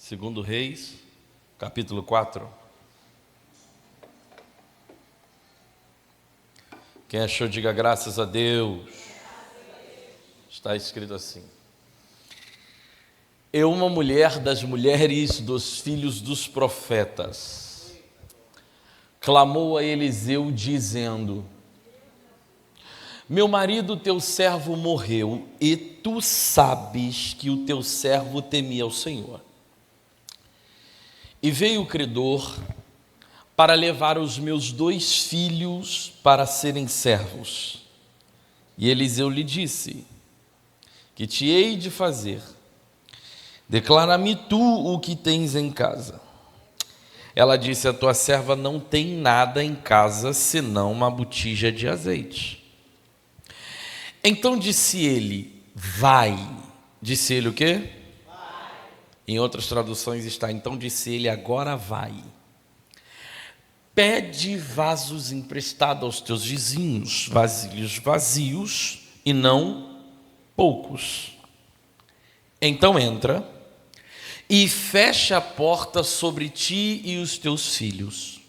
Segundo Reis, capítulo 4. Quem achou, diga graças a Deus. Está escrito assim: Eu, uma mulher das mulheres dos filhos dos profetas, clamou a Eliseu dizendo: Meu marido, teu servo, morreu, e tu sabes que o teu servo temia o Senhor. E veio o credor para levar os meus 2 filhos para serem servos. E Eliseu lhe disse: Que te hei de fazer? Declara-me tu o que tens em casa. Ela disse: A tua serva não tem nada em casa, senão uma botija de azeite. Então disse ele: Vai. Disse ele o quê? Em outras traduções está: Então disse ele: Agora vai. Pede vasos emprestados aos teus vizinhos, vasilhos vazios e não poucos. Então entra e fecha a porta sobre ti e os teus filhos,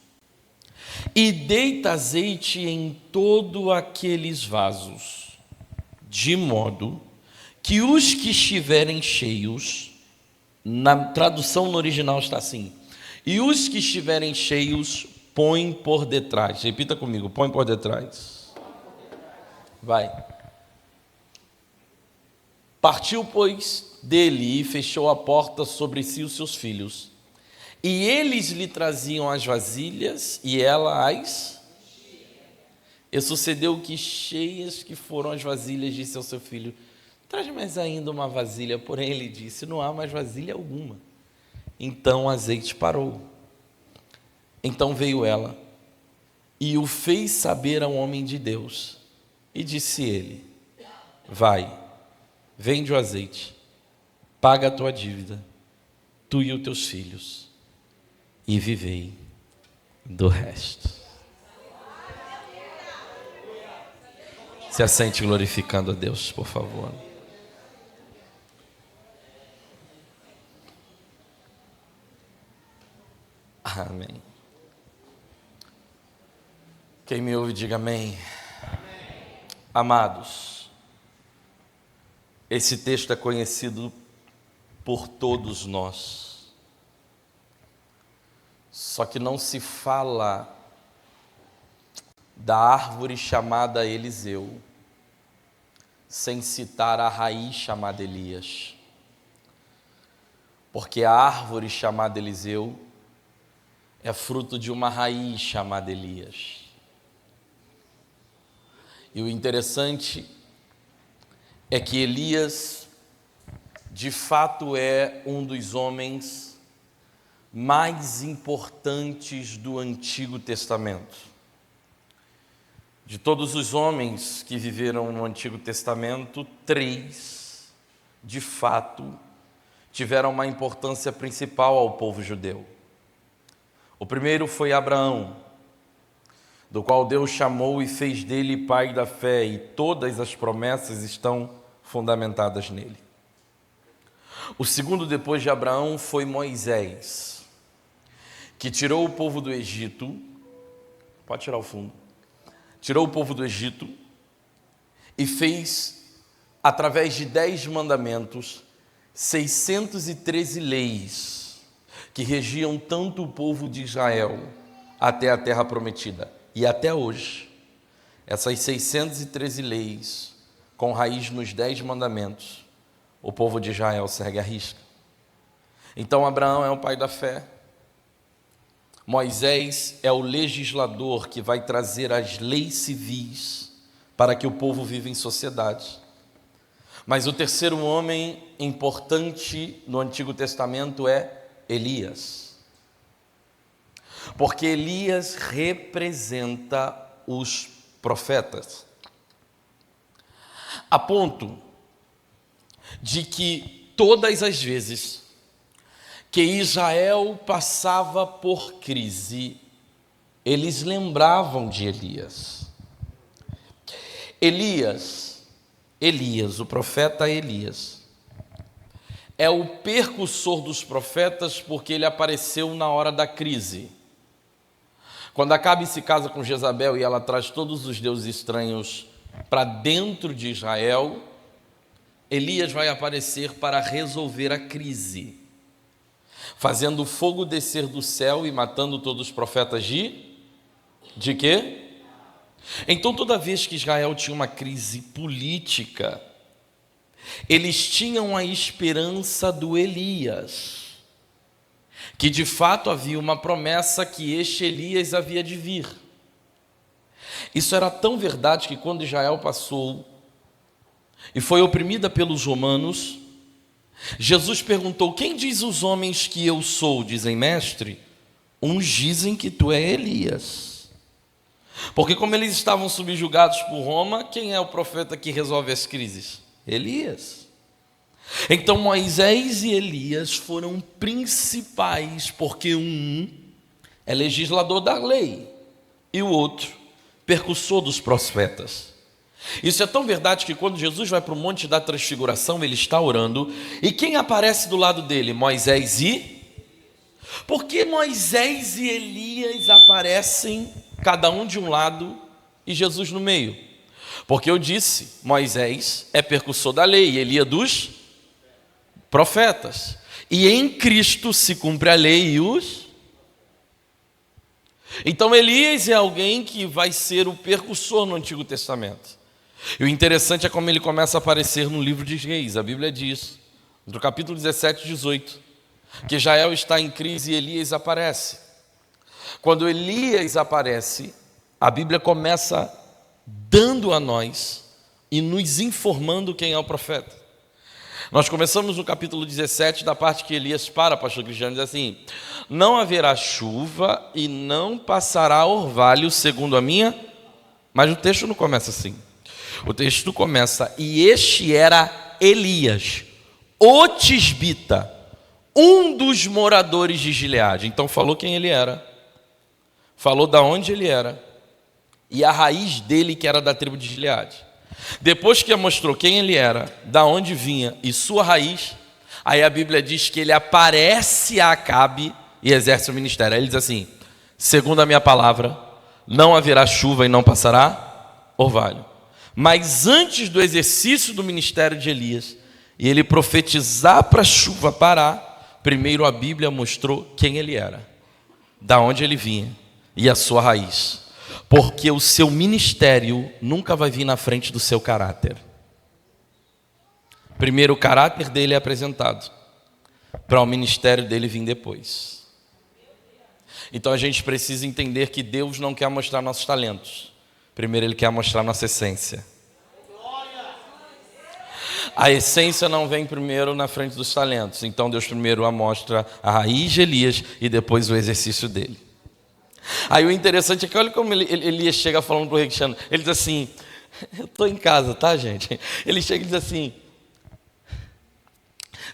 e deita azeite em todos aqueles vasos, de modo que os que estiverem cheios, na tradução no original está assim: e os que estiverem cheios, põe por detrás. Repita comigo: põe por detrás. Vai. Partiu, pois, dele e fechou a porta sobre si e os seus filhos. E eles lhe traziam as vasilhas e ela as... E sucedeu que, cheias que foram as vasilhas, disse ao seu filho: Traz mais ainda uma vasilha. Porém ele disse: Não há mais vasilha alguma. Então o azeite parou. Então veio ela e o fez saber ao homem de Deus. E disse ele: Vai, vende o azeite, paga a tua dívida, tu e os teus filhos, e vivei do resto. Se assente glorificando a Deus, por favor. Amém. Quem me ouve, diga amém. Amém. Amados, esse texto é conhecido por todos nós, só que não se fala da árvore chamada Eliseu sem citar a raiz chamada Elias, porque a árvore chamada Eliseu é fruto de uma raiz chamada Elias. E o interessante é que Elias, de fato, é um dos homens mais importantes do Antigo Testamento. De todos os homens que viveram no Antigo Testamento, 3, de fato, tiveram uma importância principal ao povo judeu. O primeiro foi Abraão, do qual Deus chamou e fez dele pai da fé, e todas as promessas estão fundamentadas nele. O segundo, depois de Abraão, foi Moisés, que tirou o povo do Egito. Pode tirar o fundo. Tirou o povo do Egito e fez, através de 10 mandamentos, 613 leis que regiam tanto o povo de Israel até a terra prometida. E até hoje, essas 613 leis, com raiz nos 10 mandamentos, o povo de Israel segue à risca. Então Abraão é o pai da fé. Moisés é o legislador que vai trazer as leis civis para que o povo viva em sociedade. Mas o terceiro homem importante no Antigo Testamento é Elias. Porque Elias representa os profetas. A ponto de que todas as vezes que Israel passava por crise, eles lembravam de Elias. Elias, o profeta Elias, é o precursor dos profetas porque ele apareceu na hora da crise. Quando Acabe se casa com Jezabel e ela traz todos os deuses estranhos para dentro de Israel, Elias vai aparecer para resolver a crise, fazendo fogo descer do céu e matando todos os profetas de quê? Então, toda vez que Israel tinha uma crise política, eles tinham a esperança do Elias, que de fato havia uma promessa que este Elias havia de vir. Isso era tão verdade que quando Israel passou e foi oprimida pelos romanos, Jesus perguntou: quem diz os homens que eu sou? Dizem, mestre, uns dizem que tu é Elias. Porque como eles estavam subjugados por Roma, quem é o profeta que resolve as crises? Elias. Então Moisés e Elias foram principais, porque um é legislador da lei e o outro percussor dos profetas. Isso é tão verdade que quando Jesus vai para o Monte da Transfiguração, ele está orando, e quem aparece do lado dele? Moisés e... Por que Moisés e Elias aparecem cada um de um lado e Jesus no meio? Porque eu disse, Moisés é percussor da lei, Elias dos profetas. E em Cristo se cumpre a lei e os... Então Elias é alguém que vai ser o percussor no Antigo Testamento. E o interessante é como ele começa a aparecer no livro de Reis. A Bíblia diz, no capítulo 17 e 18, que Israel está em crise e Elias aparece. Quando Elias aparece, a Bíblia começa dando a nós e nos informando quem é o profeta. Nós começamos no capítulo 17, da parte que Elias pastor Cristiano, diz assim: não haverá chuva e não passará orvalho segundo a minha... Mas o texto não começa assim. O texto começa: e este era Elias, o tisbita, um dos moradores de Gileade. Então falou quem ele era, falou da onde ele era, e a raiz dele que era da tribo de Gileade. Depois que mostrou quem ele era, da onde vinha e sua raiz, aí a Bíblia diz que ele aparece a Acabe e exerce o ministério. Aí ele diz assim: segundo a minha palavra, não haverá chuva e não passará orvalho. Mas antes do exercício do ministério de Elias e ele profetizar para a chuva parar, primeiro a Bíblia mostrou quem ele era, da onde ele vinha e a sua raiz. Porque o seu ministério nunca vai vir na frente do seu caráter. Primeiro o caráter dele é apresentado, para o ministério dele vir depois. Então a gente precisa entender que Deus não quer mostrar nossos talentos. Primeiro Ele quer mostrar nossa essência. A essência não vem primeiro na frente dos talentos. Então Deus primeiro mostra a raiz de Elias e depois o exercício dele. Aí o interessante é que olha como Elias chega falando para o rei Cristiano. Ele diz assim: eu estou em casa, tá, gente? Ele chega e diz assim: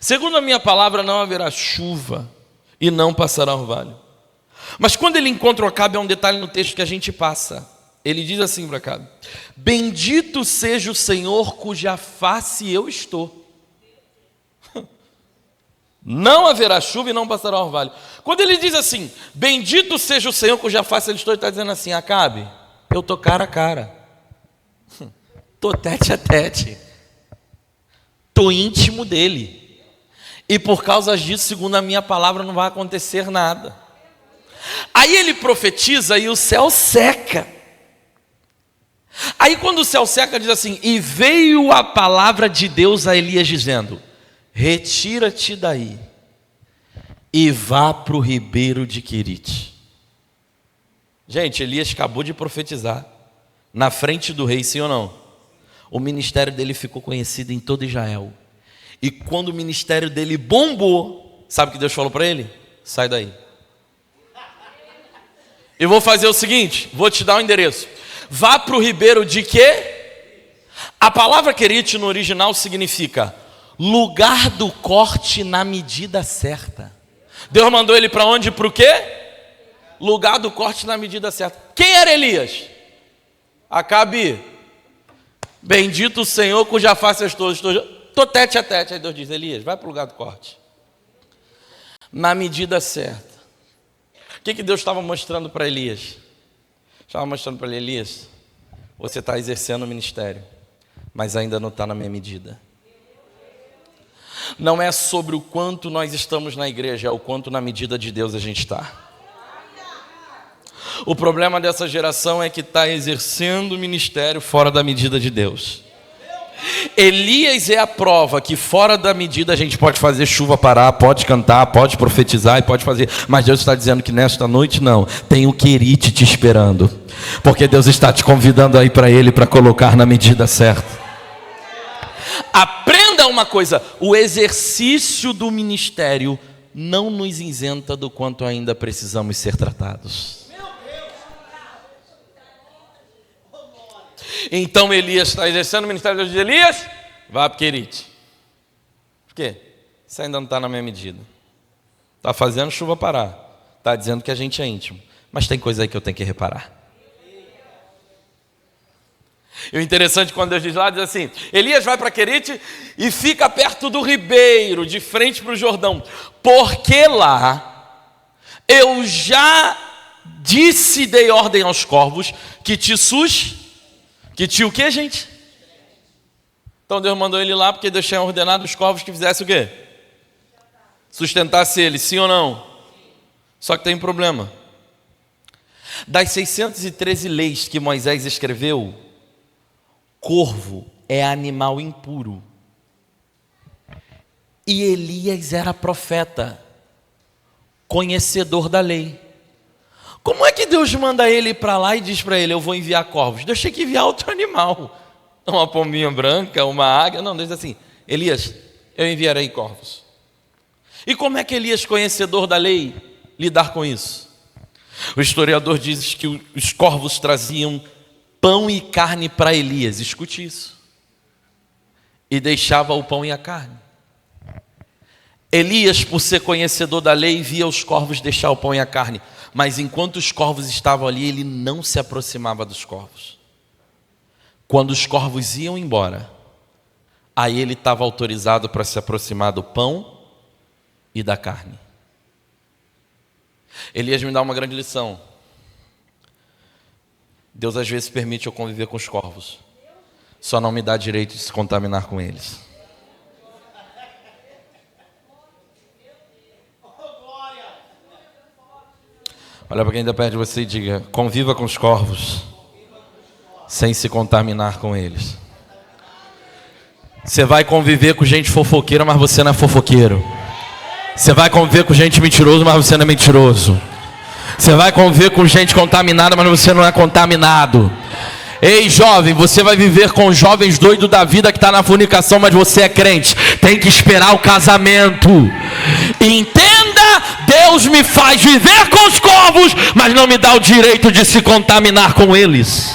segundo a minha palavra não haverá chuva e não passará orvalho. Mas quando ele encontra o Acabe, é um detalhe no texto que a gente passa. Ele diz assim para Acabe: bendito seja o Senhor cuja face eu estou. Não haverá chuva e não passará orvalho. Quando ele diz assim, bendito seja o Senhor cuja face eu estou, ele está dizendo assim: Acabe, eu estou cara a cara, estou tete a tete, estou íntimo dele, e por causa disso, segundo a minha palavra, não vai acontecer nada. Aí ele profetiza e o céu seca. Aí quando o céu seca, diz assim: e veio a palavra de Deus a Elias dizendo: retira-te daí e vá para o ribeiro de Querite. Gente, Elias acabou de profetizar na frente do rei, sim ou não? O ministério dele ficou conhecido em todo Israel. E quando o ministério dele bombou, sabe o que Deus falou para ele? Sai daí. Eu vou fazer o seguinte, vou te dar o endereço. Vá para o ribeiro de quê? A palavra Querite no original significa lugar do corte na medida certa. Deus mandou ele para onde? Para o quê? Lugar do corte na medida certa. Quem era Elias? Acabe, bendito o Senhor cuja face eu estou. estou tete a tete. Aí Deus diz: Elias, vai para o lugar do corte. Na medida certa. O que Deus estava mostrando para Elias? Estava mostrando para ele: Elias, você está exercendo o ministério, mas ainda não está na minha medida. Não é sobre o quanto nós estamos na igreja, é o quanto na medida de Deus a gente está. O problema dessa geração é que está exercendo o ministério fora da medida de Deus. Elias é a prova que fora da medida a gente pode fazer chuva parar, pode cantar, pode profetizar e pode fazer. Mas Deus está dizendo que nesta noite não, tem o Querite te esperando. Porque Deus está te convidando aí para Ele, para colocar na medida certa. Aprenda uma coisa: o exercício do ministério não nos isenta do quanto ainda precisamos ser tratados. Então Elias está exercendo o ministério de Elias, vá para Querite. Por quê? Isso ainda não está na minha medida. Está fazendo chuva parar, está dizendo que a gente é íntimo, mas tem coisa aí que eu tenho que reparar. E o interessante quando Deus diz lá, diz assim: Elias vai para Querite e fica perto do ribeiro, de frente para o Jordão, porque lá eu já disse, dei ordem aos corvos que te o quê, gente? Então Deus mandou ele lá porque Deus tinha ordenado os corvos que fizessem o quê? Sustentasse ele, sim ou não? Só que tem um problema. Das 613 leis que Moisés escreveu, corvo é animal impuro. E Elias era profeta, conhecedor da lei. Como é que Deus manda ele para lá e diz para ele: eu vou enviar corvos? Deus tinha que enviar outro animal. Uma pombinha branca, uma águia. Não, Deus diz assim: Elias, eu enviarei corvos. E como é que Elias, conhecedor da lei, lidar com isso? O historiador diz que os corvos traziam pão e carne para Elias. Escute isso. E deixava o pão e a carne. Elias, por ser conhecedor da lei, via os corvos deixar o pão e a carne. Mas enquanto os corvos estavam ali, ele não se aproximava dos corvos. Quando os corvos iam embora, aí ele estava autorizado para se aproximar do pão e da carne. Elias me dá uma grande lição. Deus às vezes permite eu conviver com os corvos, só não me dá direito de se contaminar com eles. Olha para quem está perto de você e diga: conviva com os corvos, sem se contaminar com eles. Você vai conviver com gente fofoqueira, mas você não é fofoqueiro. Você vai conviver com gente mentiroso, mas você não é mentiroso. Você vai conviver com gente contaminada, mas você não é contaminado. Ei, jovem, você vai viver com jovens doidos da vida que está na fornicação, mas você é crente. Tem que esperar o casamento. Entenda, Deus me faz viver com os corvos, mas não me dá o direito de se contaminar com eles.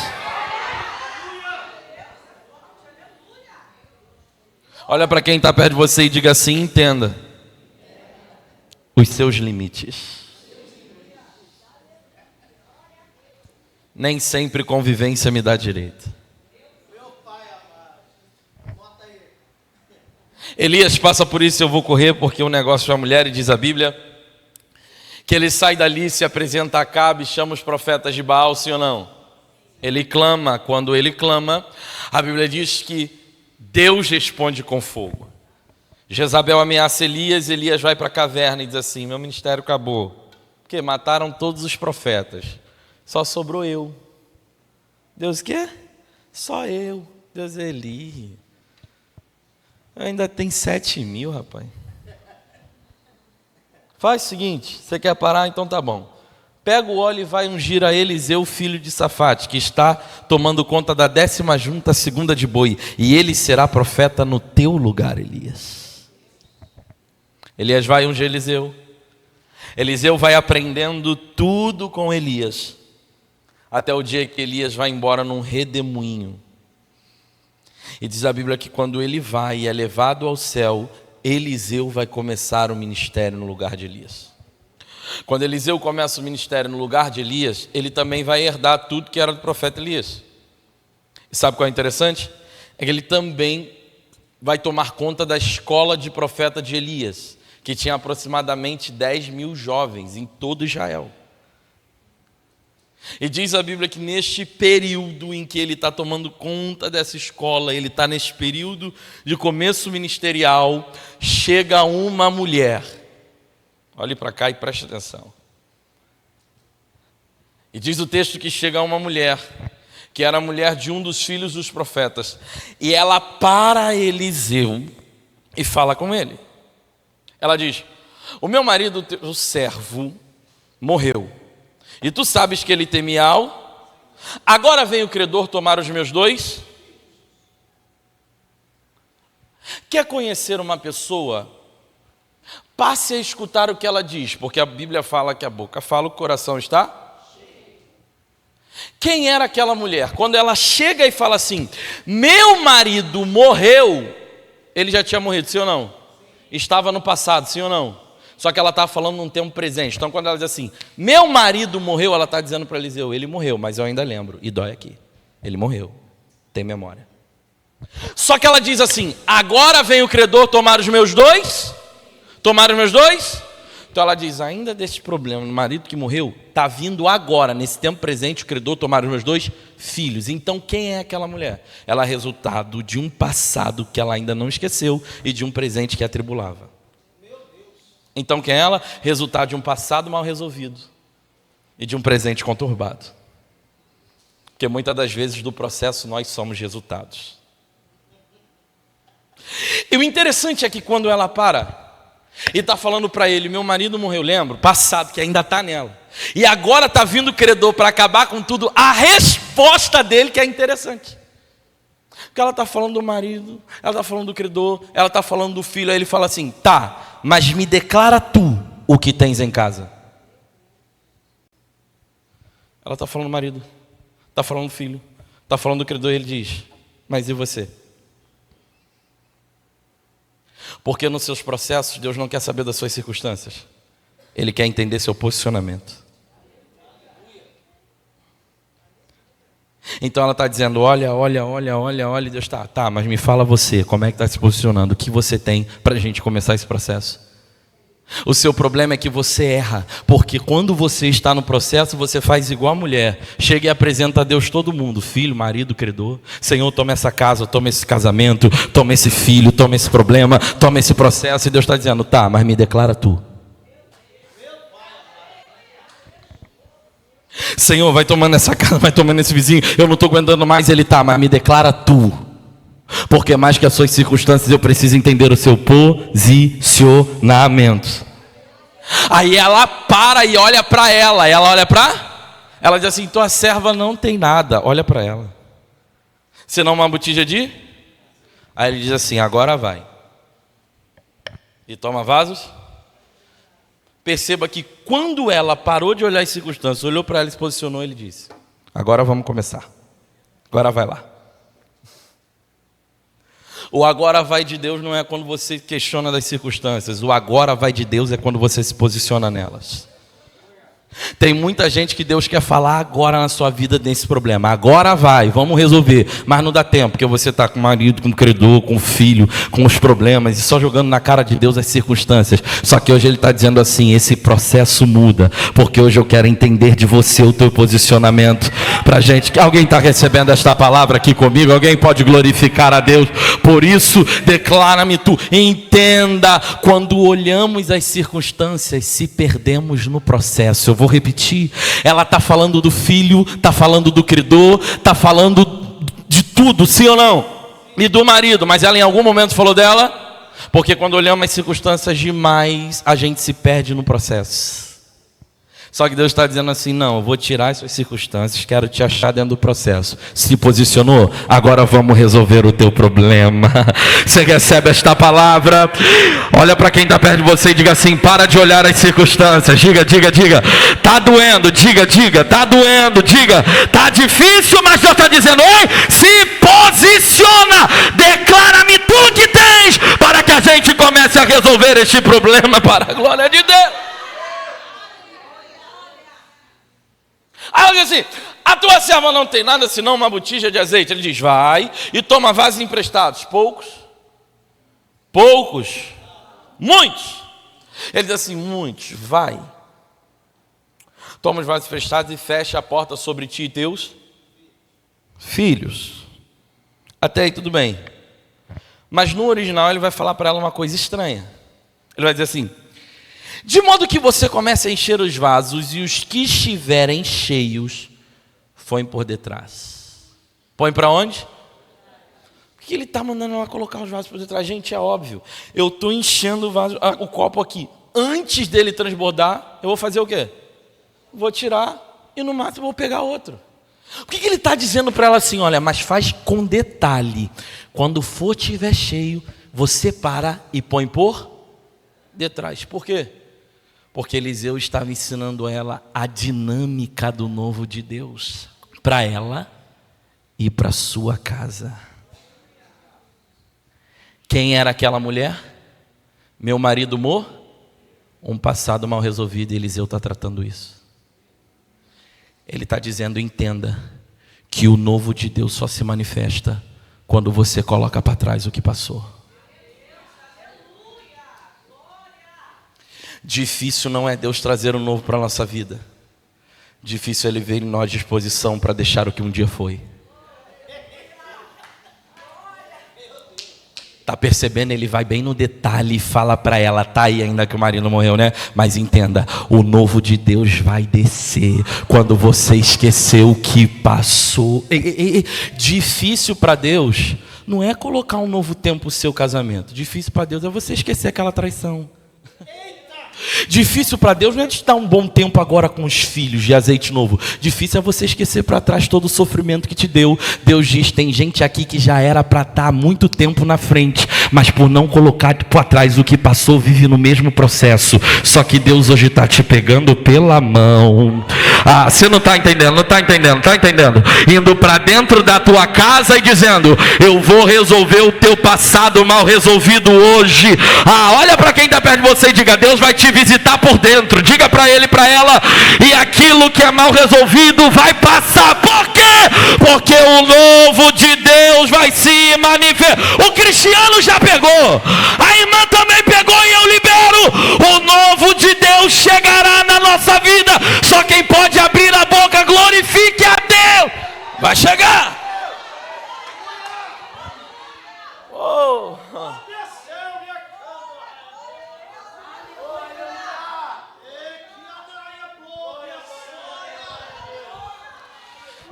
Olha para quem está perto de você e diga assim: entenda os seus limites. Nem sempre convivência me dá direito. Elias passa por isso, eu vou correr porque o negócio é a mulher, e diz a Bíblia que ele sai dali, se apresenta a Acabe, chama os profetas de Baal, sim ou não? Ele clama, quando ele clama, a Bíblia diz que Deus responde com fogo. Jezabel ameaça Elias, Elias vai para a caverna e diz assim: meu ministério acabou, porque mataram todos os profetas, só sobrou eu. Deus quer? Só eu. Deus, Eli, ainda tem 7.000, rapaz. Faz o seguinte, você quer parar? Então tá bom. Pega o óleo e vai ungir a Eliseu, filho de Safate, que está tomando conta da 10ª junta, 2ª de boi, e ele será profeta no teu lugar, Elias. Elias vai ungir Eliseu. Eliseu vai aprendendo tudo com Elias, até o dia que Elias vai embora num redemoinho. E diz a Bíblia que quando ele vai e é levado ao céu, Eliseu vai começar o ministério no lugar de Elias. Quando Eliseu começa o ministério no lugar de Elias, ele também vai herdar tudo que era do profeta Elias. E sabe qual é interessante? É que ele também vai tomar conta da escola de profeta de Elias, que tinha aproximadamente 10.000 jovens em todo Israel. E diz a Bíblia que neste período em que ele está tomando conta dessa escola, ele está nesse período de começo ministerial, chega uma mulher. Olhe para cá e preste atenção. E diz o texto que chega uma mulher, que era a mulher de um dos filhos dos profetas, e ela para Eliseu e fala com ele. Ela diz: o meu marido, o servo, morreu, e tu sabes que ele tem Mial. Agora vem o credor tomar os meus 2. Quer conhecer uma pessoa? Passe a escutar o que ela diz, porque a Bíblia fala que a boca fala, o coração está. Quem era aquela mulher? Quando ela chega e fala assim: meu marido morreu, ele já tinha morrido, sim ou não? Estava no passado, sim ou não? Só que ela estava falando num tempo presente. Então quando ela diz assim, meu marido morreu, ela está dizendo para Eliseu, ele morreu, mas eu ainda lembro, e dói aqui, ele morreu, tem memória. Só que ela diz assim, agora vem o credor tomar os meus 2, tomar os meus 2. Então ela diz, ainda desse problema, o marido que morreu, está vindo agora, nesse tempo presente, o credor tomar os meus 2 filhos. Então quem é aquela mulher? Ela é resultado de um passado que ela ainda não esqueceu e de um presente que a atribulava. Então quem é ela? Resultado de um passado mal resolvido e de um presente conturbado. Porque muitas das vezes do processo nós somos resultados. E o interessante é que quando ela para e está falando para ele, meu marido morreu, lembro, passado, que ainda está nela, e agora está vindo o credor para acabar com tudo, a resposta dele que é interessante. Porque ela está falando do marido, ela está falando do credor, ela está falando do filho, aí ele fala assim, tá, mas me declara tu o que tens em casa. Ela está falando do marido, está falando do filho, está falando do credor, e ele diz, mas e você? Porque nos seus processos, Deus não quer saber das suas circunstâncias. Ele quer entender seu posicionamento. Então ela está dizendo, olha, e Deus está, tá, mas me fala você, como é que está se posicionando? O que você tem para a gente começar esse processo? O seu problema é que você erra, porque quando você está no processo, você faz igual a mulher, chega e apresenta a Deus todo mundo, filho, marido, credor, Senhor, toma essa casa, toma esse casamento, toma esse filho, toma esse problema, toma esse processo, e Deus está dizendo, tá, mas me declara tu. Senhor, vai tomando essa casa, vai tomando esse vizinho, eu não estou aguentando mais, ele tá, mas me declara tu. Porque mais que as suas circunstâncias, eu preciso entender o seu posicionamento. Aí ela para e olha para ela. Ela diz assim, tua serva não tem nada. Olha para ela. Senão uma botija de... Aí ele diz assim, agora vai. E toma vasos. Perceba que quando ela parou de olhar as circunstâncias, olhou para ela e se posicionou, ele disse, agora vamos começar. Agora vai lá. O agora vai de Deus não é quando você questiona das circunstâncias. O agora vai de Deus é quando você se posiciona nelas. Tem muita gente que Deus quer falar agora na sua vida desse problema. Agora vai, vamos resolver. Mas não dá tempo, porque você está com o marido, com o credor, com o filho, com os problemas, e só jogando na cara de Deus as circunstâncias. Só que hoje Ele está dizendo assim, esse processo muda, porque hoje eu quero entender de você o teu posicionamento. Pra gente, alguém está recebendo esta palavra aqui comigo? Alguém pode glorificar a Deus? Por isso, declara-me tu. Entenda, quando olhamos as circunstâncias, se perdemos no processo. Eu vou repetir, ela está falando do filho, está falando do credor, está falando de tudo, sim ou não? E do marido, mas ela em algum momento falou dela? Porque quando olhamos as circunstâncias demais, a gente se perde no processo. Só que Deus está dizendo assim, não, eu vou tirar as suas circunstâncias, quero te achar dentro do processo. Se posicionou? Agora vamos resolver o teu problema. Você recebe esta palavra? Olha para quem está perto de você e diga assim, para de olhar as circunstâncias. Diga, está doendo, diga, está doendo, diga, está difícil, mas Deus está dizendo, oi, se posiciona, declara-me tu que tens, para que a gente comece a resolver este problema para a glória de Deus. Aí ela diz assim, a tua serva não tem nada senão uma botija de azeite. Ele diz, vai e toma vasos emprestados, poucos, Poucos. Muitos. Ele diz assim, muitos, vai. Toma os vasos fechados e fecha a porta sobre ti e teus filhos. Até aí tudo bem. Mas no original ele vai falar para ela uma coisa estranha. Ele vai dizer assim, de modo que você comece a encher os vasos e os que estiverem cheios, põe por detrás. Põe para onde? Por que ele está mandando ela colocar os vasos por detrás? Gente, é óbvio. Eu estou enchendo o copo aqui. Antes dele transbordar, eu vou fazer o quê? Vou tirar e no máximo vou pegar outro. Por que ele está dizendo para ela assim, olha, mas faz com detalhe. Quando for tiver cheio, você para e põe por detrás. Por quê? Porque Eliseu estava ensinando ela a dinâmica do novo de Deus. Para ela e para sua casa. Quem era aquela mulher? Meu marido morreu? Um passado mal resolvido, e Eliseu está tratando isso. Ele está dizendo, entenda, que o novo de Deus só se manifesta quando você coloca para trás o que passou. Difícil não é Deus trazer o novo para a nossa vida. Difícil é Ele ver em nós disposição para deixar o que um dia foi. Está percebendo? Ele vai bem no detalhe e fala para ela, tá aí ainda que o marido morreu, né? Mas entenda, o novo de Deus vai descer quando você esquecer o que passou. Difícil para Deus não é colocar um novo tempo no seu casamento. Difícil para Deus é você esquecer aquela traição. Difícil para Deus não é te dar um bom tempo agora com os filhos de azeite novo. Difícil é você esquecer para trás todo o sofrimento que te deu. Deus diz, tem gente aqui que já era para estar há muito tempo na frente, mas por não colocar para trás o que passou, vive no mesmo processo. Só que Deus hoje está te pegando pela mão. Ah, você não está entendendo, não está entendendo, está entendendo? Indo para dentro da tua casa e dizendo, eu vou resolver o teu passado mal resolvido hoje. Ah, olha para quem está perto de você e diga, Deus vai te visitar por dentro. Diga para ele, para ela, e aquilo que é mal resolvido vai passar. Por quê? Porque o novo de Deus vai se manifestar. O cristiano já pegou, a irmã também pegou e eu libero. O novo de Deus chegará na nossa vida. Só quem pode abrir a boca, glorifique a Deus. Vai chegar. Oh.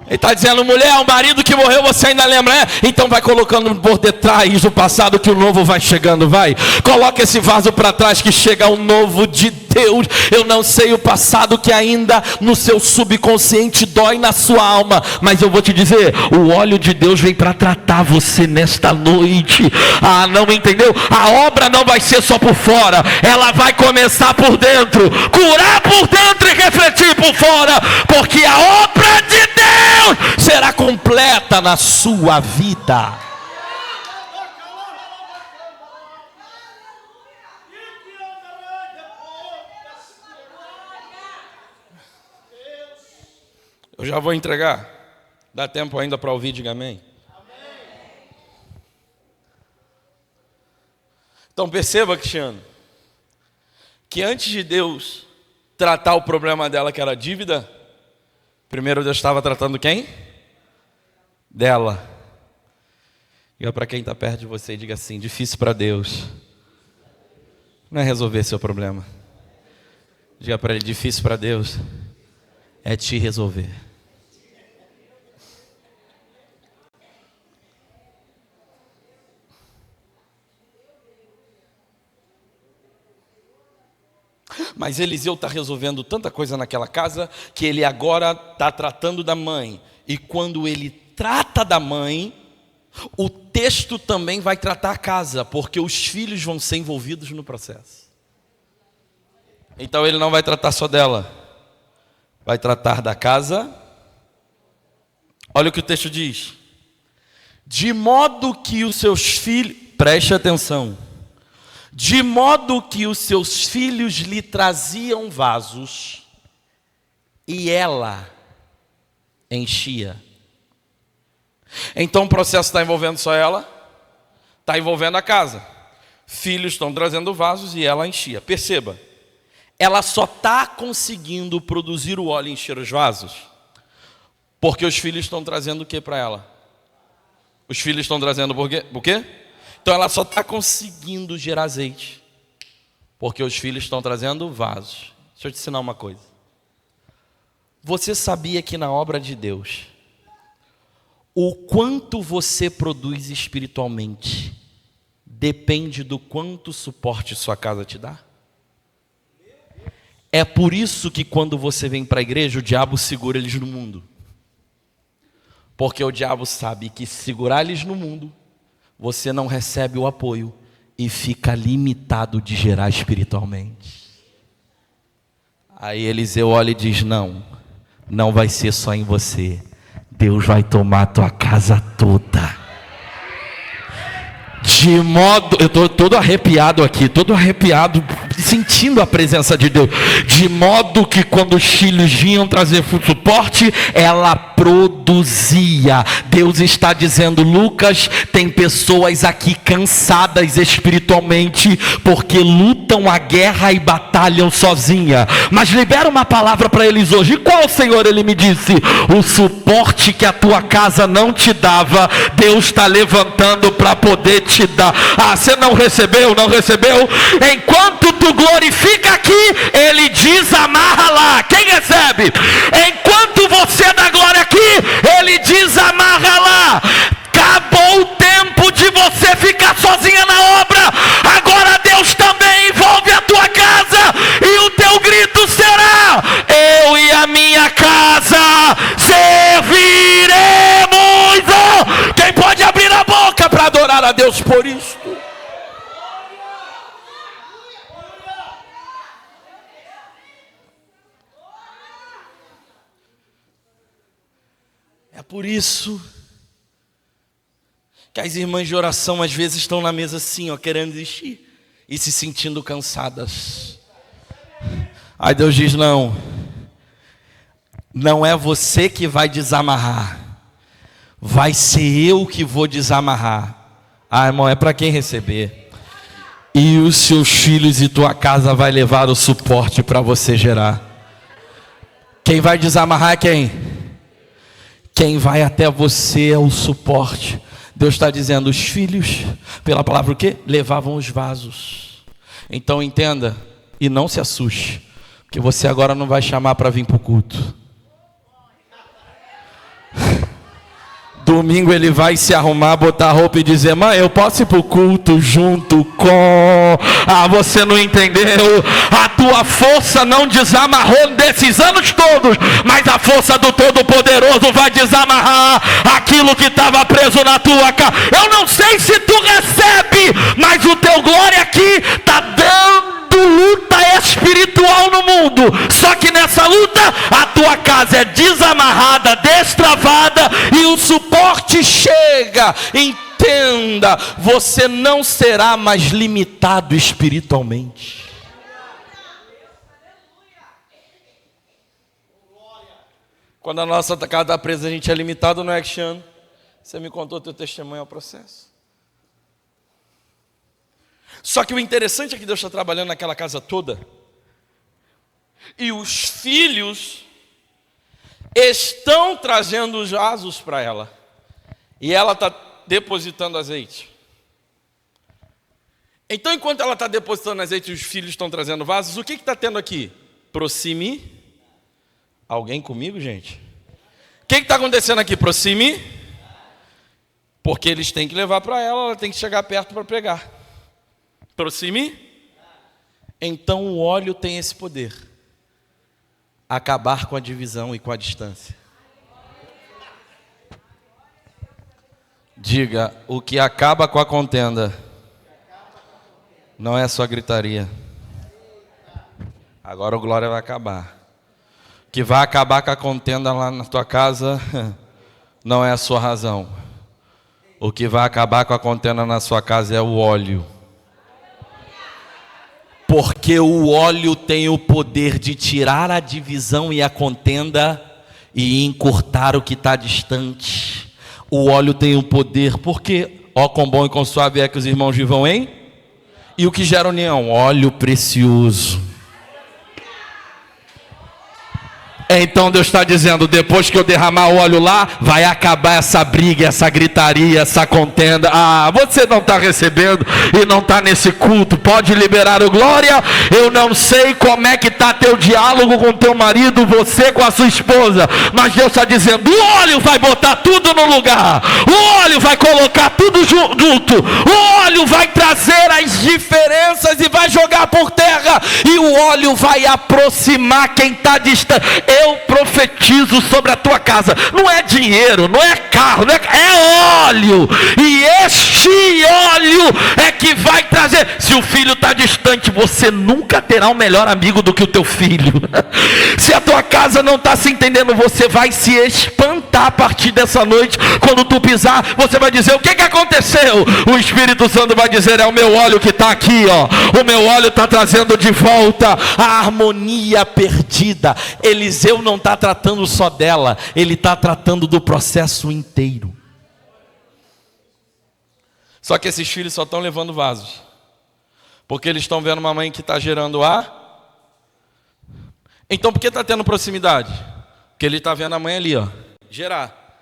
Ele está dizendo, mulher, o marido que morreu, você ainda lembra, né? Então vai colocando por detrás o passado que o novo vai chegando, vai. Coloca esse vaso para trás que chega o novo de Deus. Eu não sei o passado que ainda no seu subconsciente dói na sua alma, mas eu vou te dizer, o óleo de Deus vem para tratar você nesta noite. Ah, não entendeu? A obra não vai ser só por fora, ela vai começar por dentro, curar por dentro e refletir por fora, porque a obra de Deus será completa na sua vida. Eu já vou entregar. Dá tempo ainda para ouvir, diga amém. Então perceba, Cristiano, que antes de Deus tratar o problema dela, que era a dívida, primeiro Deus estava tratando quem? Dela. Diga para quem está perto de você e diga assim, difícil para Deus não é resolver seu problema. Diga para ele, difícil para Deus é te resolver. Mas Eliseu está resolvendo tanta coisa naquela casa, que ele agora está tratando da mãe. E quando ele trata da mãe, o texto também vai tratar a casa, porque os filhos vão ser envolvidos no processo. Então ele não vai tratar só dela, vai tratar da casa. Olha o que o texto diz. De modo que os seus filhos, preste atenção, de modo que os seus filhos lhe traziam vasos, e ela enchia. Então o processo está envolvendo só ela? Está envolvendo a casa. Filhos estão trazendo vasos e ela enchia. Perceba, ela só está conseguindo produzir o óleo e encher os vasos porque os filhos estão trazendo o que para ela? Os filhos estão trazendo por quê? Então ela só está conseguindo gerar azeite porque os filhos estão trazendo vasos. Deixa eu te ensinar uma coisa. Você sabia que na obra de Deus, o quanto você produz espiritualmente depende do quanto suporte sua casa te dá? É por isso que quando você vem para a igreja, o diabo segura eles no mundo. Porque o diabo sabe que se segurar eles no mundo, você não recebe o apoio e fica limitado de gerar espiritualmente. Aí Eliseu olha e diz: não vai ser só em você. Deus vai tomar a tua casa toda. De modo, eu estou todo arrepiado aqui, sentindo a presença de Deus. De modo que quando os filhos vinham trazer suporte, ela produzia. Deus está dizendo: Lucas, tem pessoas aqui cansadas espiritualmente, porque lutam a guerra e batalham sozinha. Mas libera uma palavra para eles hoje. E qual, Senhor? Ele me disse: o suporte que a tua casa não te dava, Deus está levantando para poder te dar. Ah, você não recebeu? Enquanto tu glorifica aqui, ele desamarra lá. Quem recebe? Enquanto você dá glória aqui, ele desamarra lá. Acabou o tempo de você ficar sozinha na obra. Agora Deus também envolve a tua casa, e o teu grito será: eu e a minha casa serviremos. Quem pode abrir a boca para adorar a Deus por isto? É por isso que as irmãs de oração às vezes estão na mesa assim, querendo desistir e se sentindo cansadas. Aí Deus diz: não é você que vai desamarrar, vai ser eu que vou desamarrar. Ah, irmão, é para quem receber. E os seus filhos e tua casa vai levar o suporte para você gerar. Quem vai desamarrar é quem? Quem vai até você é o suporte. Deus está dizendo: os filhos, pela palavra o quê? Levavam os vasos. Então entenda e não se assuste, porque você agora não vai chamar para vir para o culto. Domingo ele vai se arrumar, botar roupa e dizer: mãe, eu posso ir para o culto junto com... Ah, você não entendeu. A tua força não desamarrou desses anos todos, mas a força do Todo-Poderoso vai desamarrar aquilo que estava preso na tua casa. Eu não sei se tu recebe, mas o teu glória aqui está dando luta espiritual no mundo. Só que nessa luta a tua casa é desamarrada, destravada, e o suporte chega. Entenda, você não será mais limitado espiritualmente. Quando a nossa casa está presa, a gente é limitado, não é, Cristiano? Você me contou teu testemunho ao processo. Só que o interessante é que Deus está trabalhando naquela casa toda, e os filhos estão trazendo os vasos para ela, e ela está depositando azeite. Então, enquanto ela está depositando azeite e os filhos estão trazendo vasos, o que está tendo aqui? Proxime. Alguém comigo, gente? O que está acontecendo aqui? Proxime. Porque eles têm que levar para ela tem que chegar perto para pregar. Proxime. Então o óleo tem esse poder: acabar com a divisão e com a distância. Diga: o que acaba com a contenda não é só gritaria. Agora o glória vai acabar. O que vai acabar com a contenda lá na tua casa não é a sua razão. O que vai acabar com a contenda na sua casa é o óleo. Porque o óleo tem o poder de tirar a divisão e a contenda e encurtar o que está distante. O óleo tem o poder, porque, ó, quão bom e quão suave é que os irmãos vivam em... E o que gera união? Óleo precioso. Então Deus está dizendo, depois que eu derramar o óleo lá, vai acabar essa briga, essa gritaria, essa contenda. Você não está recebendo e não está nesse culto, pode liberar o glória. Eu não sei como é que está teu diálogo com teu marido, você com a sua esposa, mas Deus está dizendo, o óleo vai botar tudo no lugar, o óleo vai colocar tudo junto, o óleo vai trazer as diferenças e vai jogar por terra, e o óleo vai aproximar quem está distante. Eu profetizo sobre a tua casa, não é dinheiro, não é carro, é óleo, e este óleo é que vai trazer. Se o filho está distante, você nunca terá um melhor amigo do que o teu filho. Se a tua casa não está se entendendo, você vai se espantar a partir dessa noite. Quando tu pisar, você vai dizer, o que aconteceu? O Espírito Santo vai dizer, é o meu óleo que está aqui, ó. O meu óleo está trazendo de volta a harmonia perdida. Eliseu não está tratando só dela, ele está tratando do processo inteiro. Só que esses filhos só estão levando vasos, porque eles estão vendo uma mãe que está gerando Então por que está tendo proximidade? Porque ele está vendo a mãe ali, ó, gerar.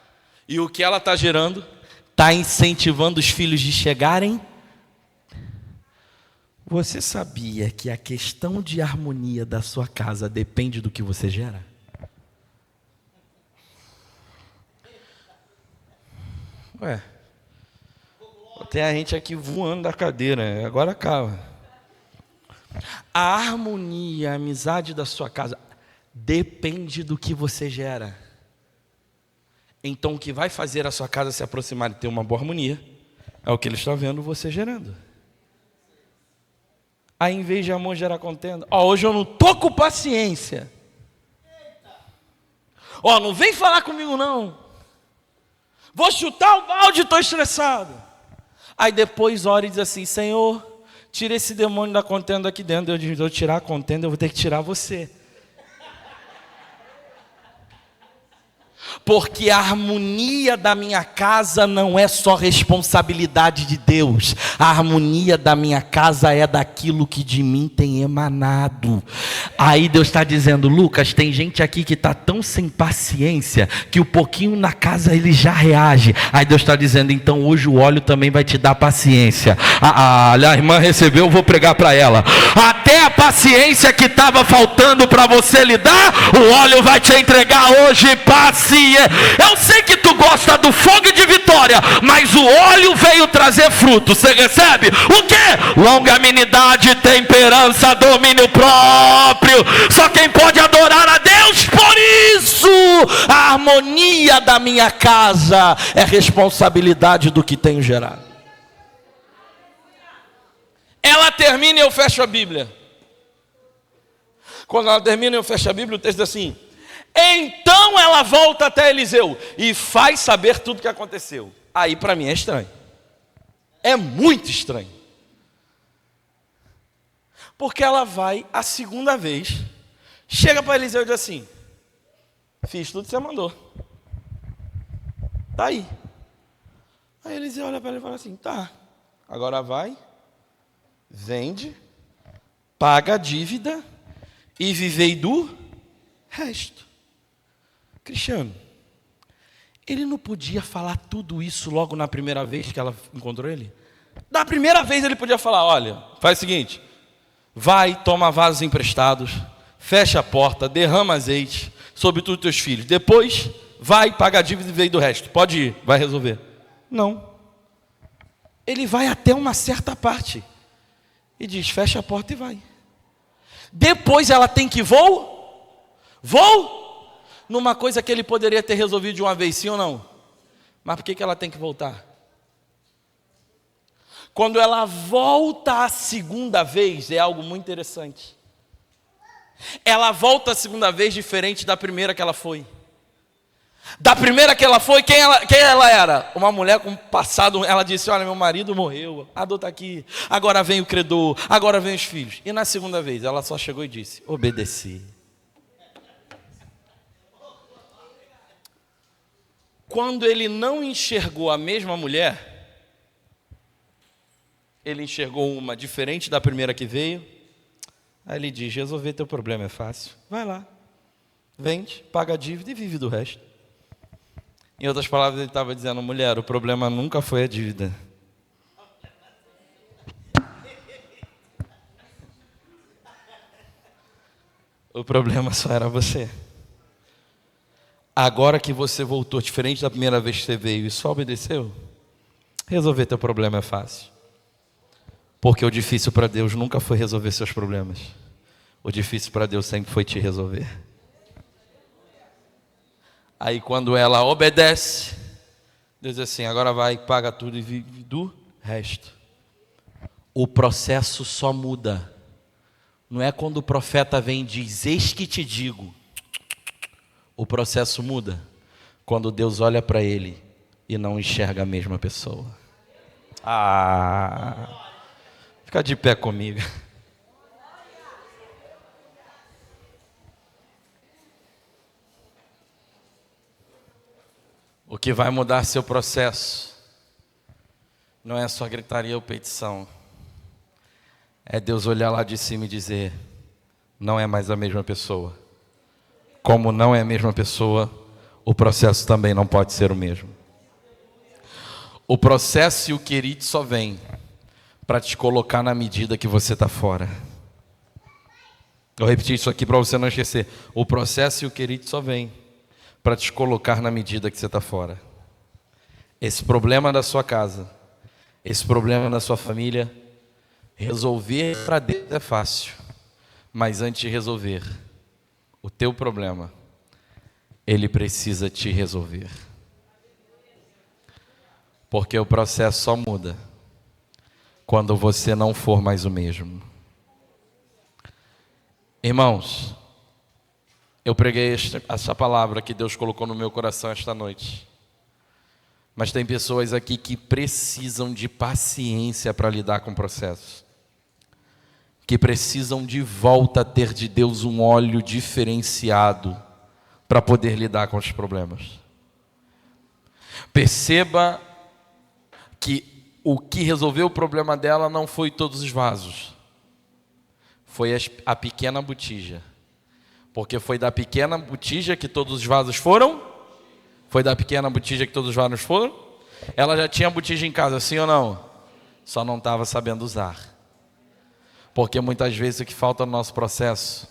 E o que ela está gerando está incentivando os filhos de chegarem. Você sabia que a questão de harmonia da sua casa depende do que você gera? Tem a gente aqui voando da cadeira, agora acaba. A harmonia, a amizade da sua casa depende do que você gera. Então o que vai fazer a sua casa se aproximar e ter uma boa harmonia é o que ele está vendo você gerando. Aí em vez de amor gerar contenda, hoje eu não estou com paciência. Não vem falar comigo não. Vou chutar o balde, estou estressado. Aí depois ora e diz assim, Senhor, tira esse demônio da contenda aqui dentro. Eu digo, eu tirar a contenda, eu vou ter que tirar você. Porque a harmonia da minha casa não é só responsabilidade de Deus. A harmonia da minha casa é daquilo que de mim tem emanado. Aí Deus está dizendo, Lucas, tem gente aqui que está tão sem paciência, que um pouquinho na casa ele já reage. Aí Deus está dizendo, então hoje o óleo também vai te dar paciência. A irmã recebeu, eu vou pregar para ela. Até a paciência que estava faltando para você lidar, o óleo vai te entregar hoje paciência. Eu sei que tu gosta do fogo de vitória, mas o óleo veio trazer fruto. Você recebe? O quê? Longanimidade, temperança, domínio próprio. Só quem pode adorar a Deus por isso. A harmonia da minha casa é responsabilidade do que tenho gerado. Ela termina e eu fecho a Bíblia. Quando ela termina e eu fecho a Bíblia, o texto diz assim, então ela volta até Eliseu e faz saber tudo o que aconteceu. Aí para mim é estranho. É muito estranho. Porque ela vai a segunda vez, chega para Eliseu e diz assim, fiz tudo que você mandou. Tá aí. Aí Eliseu olha para ele e fala assim, tá, agora vai, vende, paga a dívida e vivei do resto. Cristiano, ele não podia falar tudo isso logo na primeira vez que ela encontrou ele? Da primeira vez ele podia falar, olha, faz o seguinte, vai, toma vasos emprestados, fecha a porta, derrama azeite sobre todos os teus filhos, depois vai, paga a dívida e vem do resto, pode ir, vai resolver. Não, ele vai até uma certa parte e diz, fecha a porta e vai. Depois ela tem que vou, numa coisa que ele poderia ter resolvido de uma vez, sim ou não? Mas por que ela tem que voltar? Quando ela volta a segunda vez, é algo muito interessante. Ela volta a segunda vez diferente da primeira que ela foi. Da primeira que ela foi, quem ela era? Uma mulher com passado, ela disse, olha, meu marido morreu, a dor está aqui, agora vem o credor, agora vem os filhos. E na segunda vez, ela só chegou e disse, obedeci. Quando ele não enxergou a mesma mulher, ele enxergou uma diferente da primeira que veio. Aí ele diz: resolver teu problema é fácil. Vai lá, vende, paga a dívida e vive do resto. Em outras palavras, ele estava dizendo: mulher, o problema nunca foi a dívida. O problema só era você. Agora que você voltou, diferente da primeira vez que você veio e só obedeceu, resolver teu problema é fácil. Porque o difícil para Deus nunca foi resolver seus problemas. O difícil para Deus sempre foi te resolver. Aí quando ela obedece, Deus diz assim: agora vai, paga tudo e vive do resto. O processo só muda. Não é quando o profeta vem e diz: eis que te digo. O processo muda quando Deus olha para ele e não enxerga a mesma pessoa. Fica de pé comigo. O que vai mudar seu processo não é só gritaria ou petição. É Deus olhar lá de cima e dizer: não é mais a mesma pessoa. Como não é a mesma pessoa, o processo também não pode ser o mesmo. O processo e o querer só vem para te colocar na medida que você está fora. Eu repeti isso aqui para você não esquecer. O processo e o querer só vem para te colocar na medida que você está fora. Esse problema da sua casa, esse problema da sua família, resolver para Deus é fácil. Mas antes de resolver o teu problema, Ele precisa te resolver. Porque o processo só muda quando você não for mais o mesmo. Irmãos, eu preguei essa palavra que Deus colocou no meu coração esta noite. Mas tem pessoas aqui que precisam de paciência para lidar com o processo. Que precisam de volta ter de Deus um óleo diferenciado para poder lidar com os problemas. Perceba que o que resolveu o problema dela não foi todos os vasos. Foi a pequena botija. Porque foi da pequena botija que todos os vasos foram? Foi da pequena botija que todos os vasos foram? Ela já tinha botija em casa, sim ou não? Só não estava sabendo usar. Porque muitas vezes o que falta no nosso processo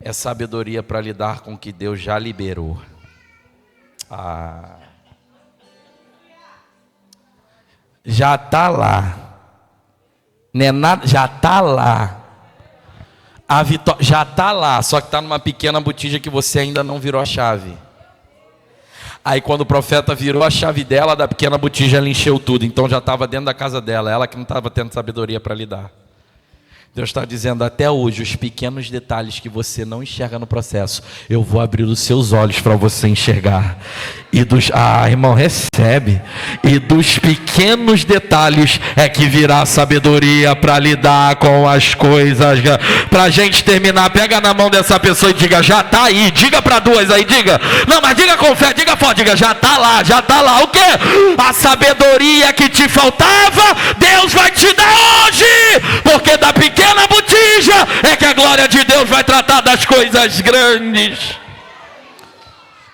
é sabedoria para lidar com o que Deus já liberou. Já está lá. Não é nada, já está lá. A vitória já está lá, só que está numa pequena botija que você ainda não virou a chave. Aí quando o profeta virou a chave dela, da pequena botija, ela encheu tudo. Então já estava dentro da casa dela, ela que não estava tendo sabedoria para lidar. Deus está dizendo: até hoje, os pequenos detalhes que você não enxerga no processo, eu vou abrir os seus olhos para você enxergar. E irmão, recebe. E dos pequenos detalhes é que virá sabedoria para lidar com as coisas. Para a gente terminar, pega na mão dessa pessoa e diga: já está aí. Diga para duas aí, diga. Não, mas diga com fé, diga forte, diga: já está lá, já está lá. O quê? A sabedoria que te faltava, Deus vai te dar hoje. Porque da pequena botija é que a glória de Deus vai tratar das coisas grandes.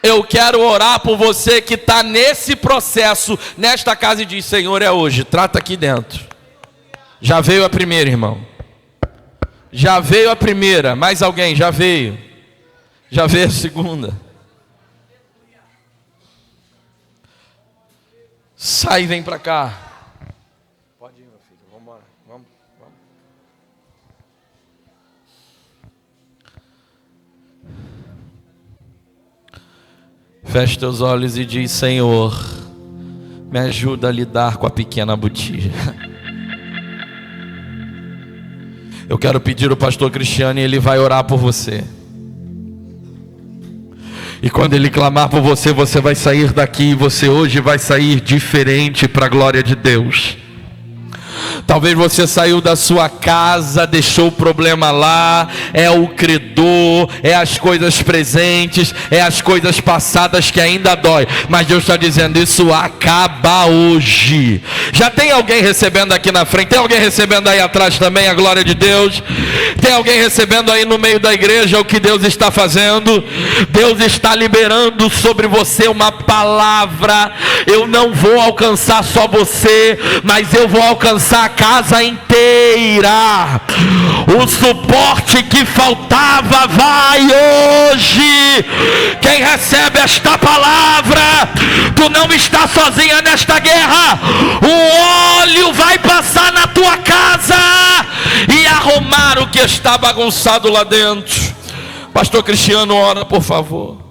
Eu quero orar por você que está nesse processo, nesta casa, e diz: Senhor, é hoje, trata aqui dentro. Já veio a primeira, irmão. Já veio a primeira. Mais alguém? Já veio. Já veio a segunda. Sai e vem para cá. Pode ir, meu filho. Vamos embora. Vamos. Feche teus olhos e diz: Senhor, me ajuda a lidar com a pequena botija. Eu quero pedir ao pastor Cristiano e ele vai orar por você. E quando ele clamar por você, você vai sair daqui. E você hoje vai sair diferente para a glória de Deus. Talvez você saiu da sua casa, deixou o problema lá, é o credor, é as coisas presentes, é as coisas passadas que ainda dói, mas Deus está dizendo, isso acaba hoje. Já tem alguém recebendo aqui na frente, tem alguém recebendo aí atrás também a glória de Deus? Tem alguém recebendo aí no meio da igreja o que Deus está fazendo? Deus está liberando sobre você uma palavra. Eu não vou alcançar só você, mas eu vou alcançar a casa inteira. O suporte que faltava vai hoje. Quem recebe esta palavra, tu não está sozinha nesta guerra. O óleo vai passar na tua casa e arrumar o que está bagunçado lá dentro. Pastor Cristiano, ora por favor.